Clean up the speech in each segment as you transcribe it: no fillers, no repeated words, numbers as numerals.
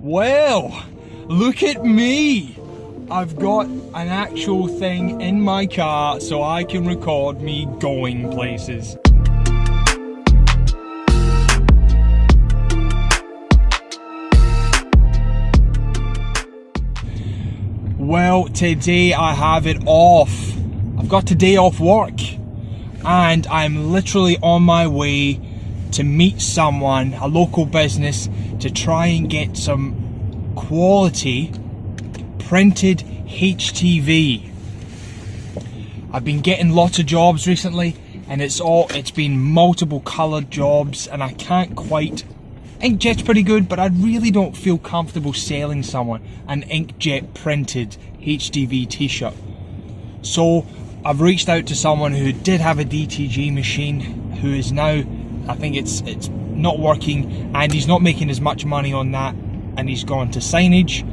Well, look at me! I've got an actual thing in my car so I can record me going places. Well, today I have it off. I've got today off work and I'm literally on my way to meet someone, a local business, to try and get some quality printed HTV. I've been getting lots of jobs recently and it's been multiple coloured jobs and I can't quite. Inkjet's pretty good, but I really don't feel comfortable selling someone an inkjet printed HTV t-shirt. So I've reached out to someone who did have a DTG machine, who is now, I think it's not working and he's not making as much money on that, and he's gone to signage.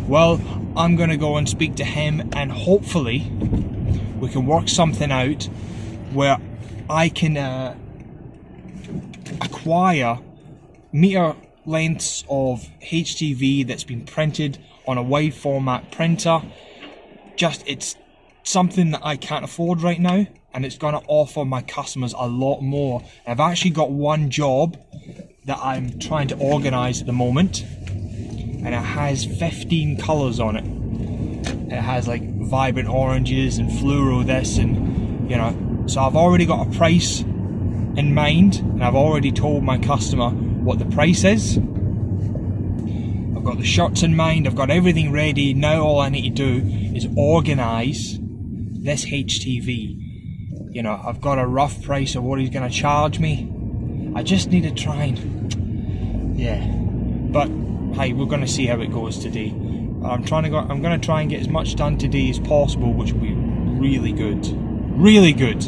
Well, I'm gonna go and speak to him and hopefully we can work something out where I can acquire meter lengths of HTV that's been printed on a wide format printer. It's something that I can't afford right now, and it's going to offer my customers a lot more. I've actually got one job that I'm trying to organise at the moment, and it has 15 colours on it. It has like vibrant oranges and fluoro this, and you know, so I've already got a price in mind, and I've already told my customer what the price is. I've got the shirts in mind, I've got everything ready. Now all I need to do is organise this HTV. You know, I've got a rough price of what he's going to charge me. I just need to try and, yeah. But hey, we're going to see how it goes today. I'm going to try and get as much done today as possible, which will be really good. Really good.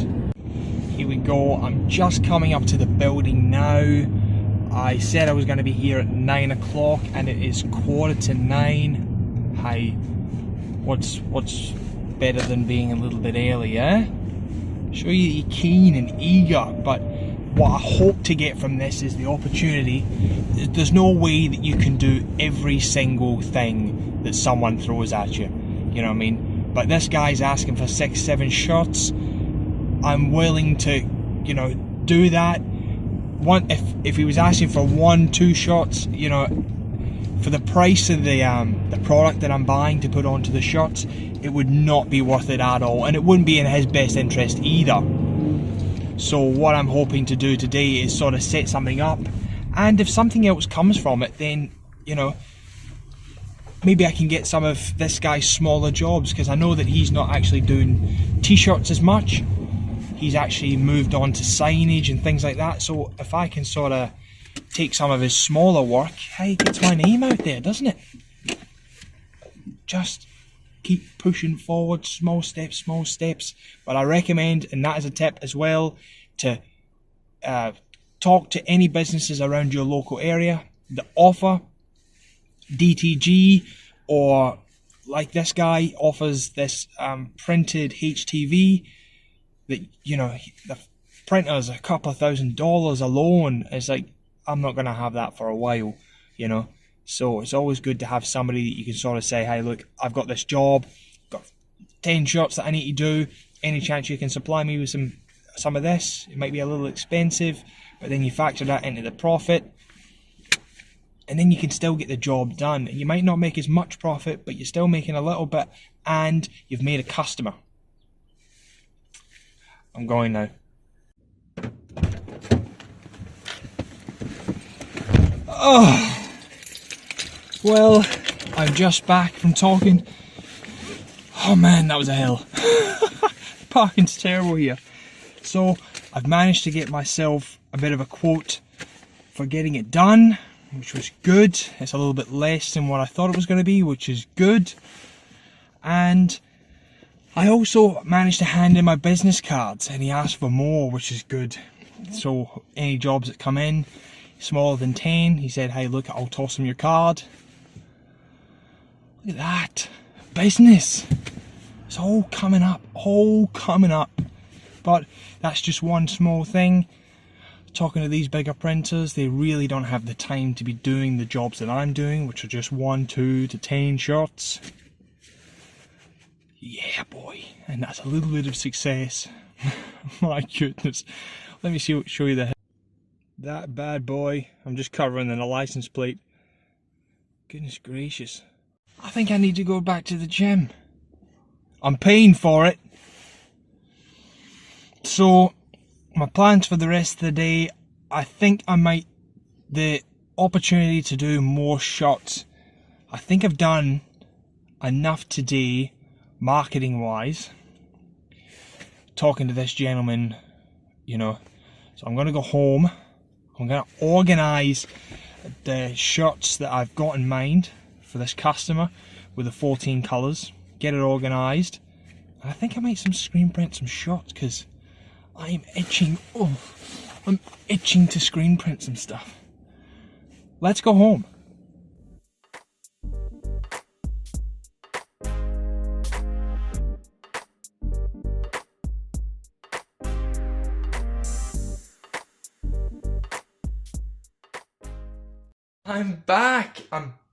Here we go. I'm just coming up to the building now. I said I was going to be here at 9 o'clock and it is 8:45. Hi. What's better than being a little bit early, eh? Show you you're keen and eager, but what I hope to get from this is the opportunity. There's no way that you can do every single thing that someone throws at you. You know what I mean? But this guy's asking for 6-7 shirts. I'm willing to, you know, do that. If he was asking for 1-2 shots, you know, for the price of the product that I'm buying to put onto the shirts, it would not be worth it at all, and it wouldn't be in his best interest either. So what I'm hoping to do today is sort of set something up, and if something else comes from it, then, you know, maybe I can get some of this guy's smaller jobs, because I know that he's not actually doing t-shirts as much. He's actually moved on to signage and things like that. So if I can sort of take some of his smaller work, hey, it gets my name out there, doesn't it? Just keep pushing forward, small steps, small steps. But I recommend, and that is a tip as well, to talk to any businesses around your local area that offer DTG, or like this guy offers this printed HTV. That, you know, the printer's a couple of $1,000s alone. It's like, I'm not going to have that for a while, you know. So it's always good to have somebody that you can sort of say, hey, look, I've got this job, got 10 shirts that I need to do. Any chance you can supply me with some of this? It might be a little expensive, but then you factor that into the profit, and then you can still get the job done. You might not make as much profit, but you're still making a little bit, and you've made a customer. I'm going now. Oh, well, I'm just back from talking. Oh man, that was a hell. Parking's terrible here. So I've managed to get myself a bit of a quote for getting it done, which was good. It's a little bit less than what I thought it was going to be, which is good. And I also managed to hand in my business cards, and he asked for more, which is good. So any jobs that come in smaller than 10, he said, hey, look, I'll toss him your card. Look at that. Business. It's all coming up, all coming up. But that's just one small thing. talking to these bigger printers, they really don't have the time to be doing the jobs that I'm doing, which are just 1, 2 to 10 shirts. Yeah, boy, and that's a little bit of success. My goodness. Let me show you that bad boy. I'm just covering in a license plate. Goodness gracious. I think I need to go back to the gym. I'm paying for it. So, my plans for the rest of the day, I think the opportunity to do more shots. I think I've done enough today, marketing wise. Talking to this gentleman, you know. So I'm going to go home. I'm going to organise the shirts that I've got in mind for this customer with the 14 colours. Get it organised. And I think I might screen print some shots because I'm itching. Oh, I'm itching to screen print some stuff. Let's go home. I'm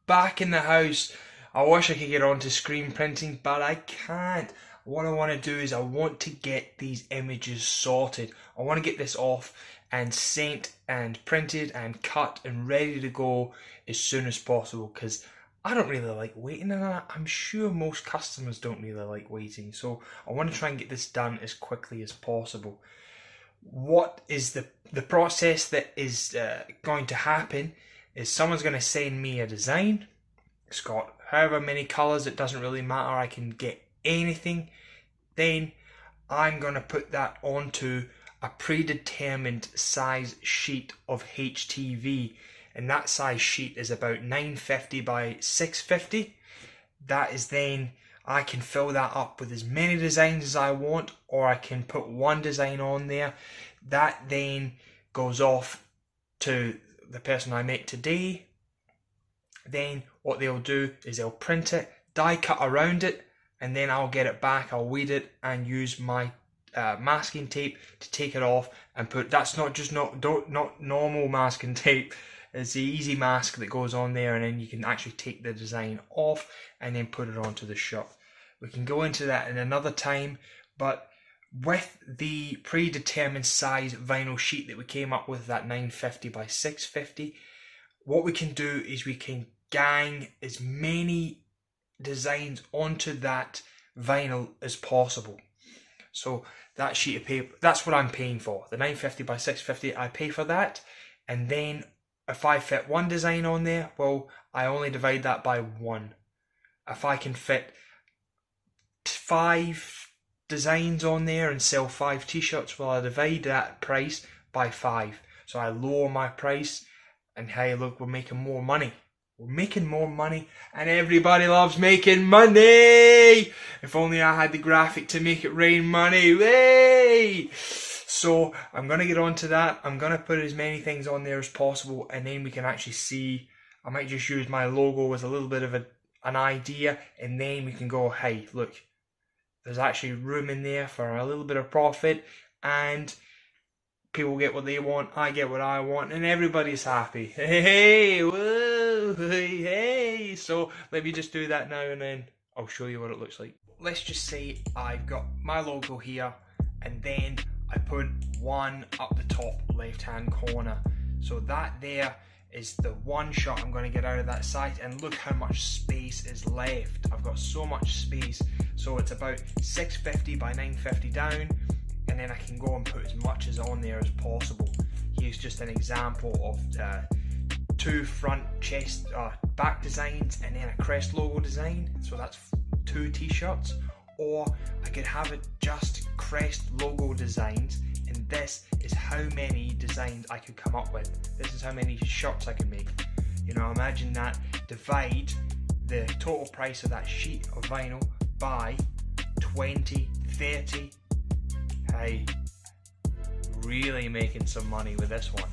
back in the house. I wish I could get on to screen printing, but I can't. What I want to do is I want to get these images sorted. I want to get this off and sent and printed and cut and ready to go as soon as possible, because I don't really like waiting, and I'm sure most customers don't really like waiting. So I want to try and get this done as quickly as possible. What is the process that is going to happen is someone's going to send me a design. It's got however many colours, it doesn't really matter, I can get anything. Then I'm going to put that onto a predetermined size sheet of HTV, and that size sheet is about 950 by 650. That is then, I can fill that up with as many designs as I want, or I can put one design on there. That then goes off to the person I make today. Then what they'll do is they'll print it, die cut around it, and then I'll get it back, I'll weed it and use my masking tape to take it off and put, that's not normal masking tape, it's the easy mask that goes on there, and then you can actually take the design off and then put it onto the shirt. We can go into that in another time, but with the predetermined size vinyl sheet that we came up with, that 950 by 650, what we can do is we can gang as many designs onto that vinyl as possible. So that sheet of paper, that's what I'm paying for. The 950 by 650, I pay for that, and then if I fit one design on there, well, I only divide that by 1. If I can fit 5 designs on there and sell 5 t-shirts, well, I divide that price by 5. So I lower my price, and hey, look, we're making more money. We're making more money, and everybody loves making money. If only I had the graphic to make it rain money. Hey! So I'm going to get onto that. I'm going to put as many things on there as possible, and then we can actually see. I might just use my logo as a little bit of an idea, and then we can go, hey, look, there's actually room in there for a little bit of profit, and people get what they want, I get what I want, and everybody's happy. Hey, whoa, hey. So let me just do that now, and then I'll show you what it looks like. Let's just say I've got my logo here, and then I put one up the top left hand corner. So that there is the one shot I'm going to get out of that site, and look how much space is left. I've got so much space. So it's about 650 by 950 down, and then I can go and put as much as on there as possible. Here's just an example of 2 front chest back designs, and then a crest logo design. So that's 2 t-shirts. Or I could have it just crest logo designs, and this is how many designs I could come up with. This is how many shirts I could make. You know, imagine that, divide the total price of that sheet of vinyl by 20, 30. Hey, really making some money with this one.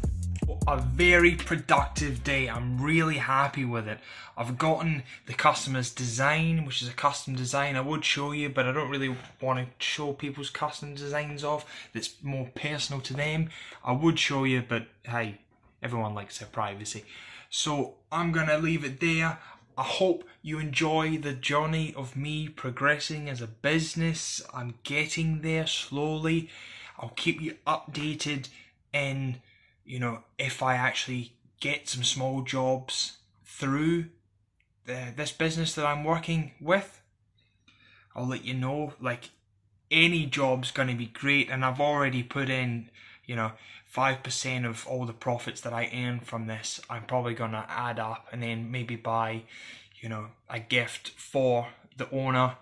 A very productive day. I'm really happy with it. I've gotten the customer's design, which is a custom design. I would show you, but I don't really want to show people's custom designs off. That's more personal to them. I would show you, but hey, everyone likes their privacy. So I'm gonna leave it there. I hope you enjoy the journey of me progressing as a business. I'm getting there slowly. I'll keep you updated in, if I actually get some small jobs through this business that I'm working with. I'll let you know. Like, any job's going to be great, and I've already put in 5% of all the profits that I earn from this. I'm probably going to add up and then maybe buy a gift for the owner.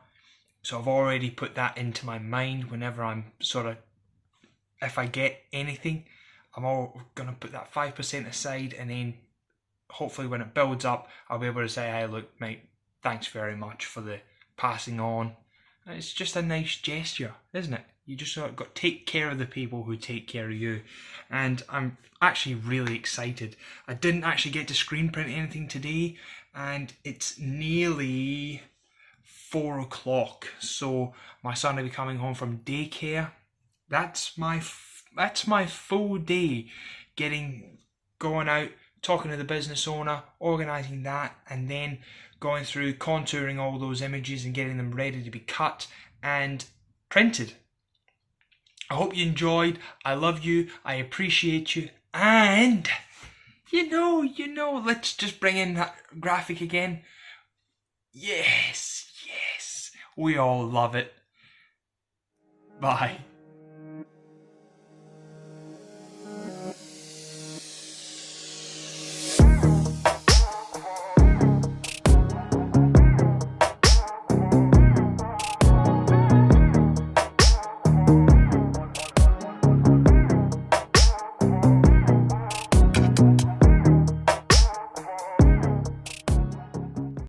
So I've already put that into my mind. Whenever I'm if I get anything, I'm all going to put that 5% aside, and then hopefully when it builds up, I'll be able to say, hey, look, mate, thanks very much for the passing on. And it's just a nice gesture, isn't it? You just got to take care of the people who take care of you. And I'm actually really excited. I didn't actually get to screen print anything today, and it's nearly 4 o'clock. So my son will be coming home from daycare. That's my full day, going out, talking to the business owner, organising that, and then going through contouring all those images and getting them ready to be cut and printed. I hope you enjoyed. I love you. I appreciate you. And let's just bring in that graphic again. Yes, we all love it. Bye.